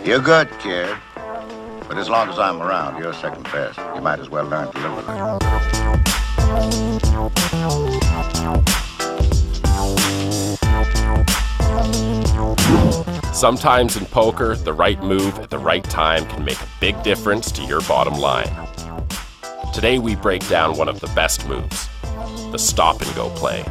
You're good, kid. But as long as I'm around, you're second best. You might as well learn to live with it. Sometimes in poker, the right move at the right time can make a big difference to your bottom line. Today we break down one of the best moves, the stop-and-go play.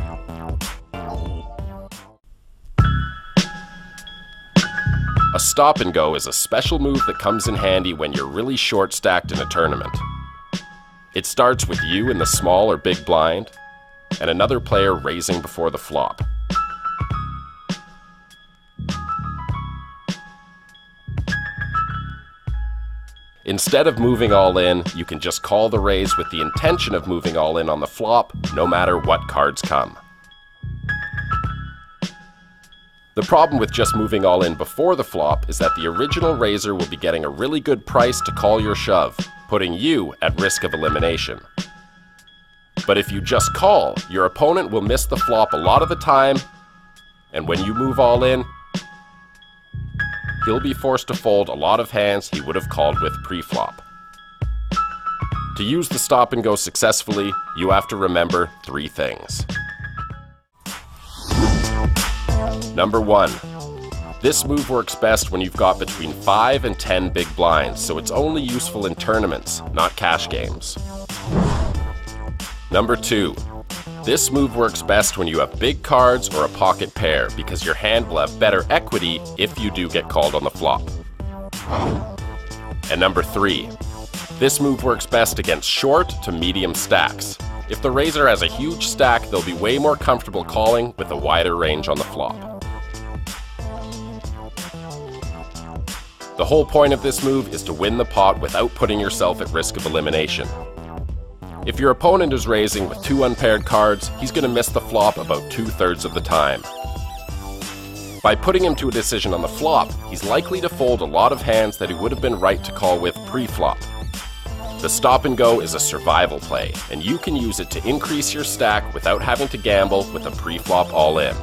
A stop-and-go is a special move that comes in handy when you're really short-stacked in a tournament. It starts with you in the small or big blind, and another player raising before the flop. Instead of moving all in, you can just call the raise with the intention of moving all in on the flop, no matter what cards come. The problem with just moving all in before the flop is that the original raiser will be getting a really good price to call your shove, putting you at risk of elimination. But if you just call, your opponent will miss the flop a lot of the time, and when you move all in, he'll be forced to fold a lot of hands he would have called with pre-flop. To use the stop and go successfully, you have to remember 3 things. Number 1. This move works best when you've got between 5 and 10 big blinds, so it's only useful in tournaments, not cash games. Number 2. This move works best when you have big cards or a pocket pair, because your hand will have better equity if you do get called on the flop. And number 3. This move works best against short to medium stacks. If the raiser has a huge stack, they'll be way more comfortable calling with a wider range on the flop. The whole point of this move is to win the pot without putting yourself at risk of elimination. If your opponent is raising with 2 unpaired cards, he's going to miss the flop about 2/3 of the time. By putting him to a decision on the flop, he's likely to fold a lot of hands that he would have been right to call with pre-flop. The stop and go is a survival play, and you can use it to increase your stack without having to gamble with a pre-flop all-in.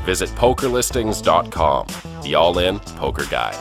Visit pokerlistings.com, the all-in poker guide.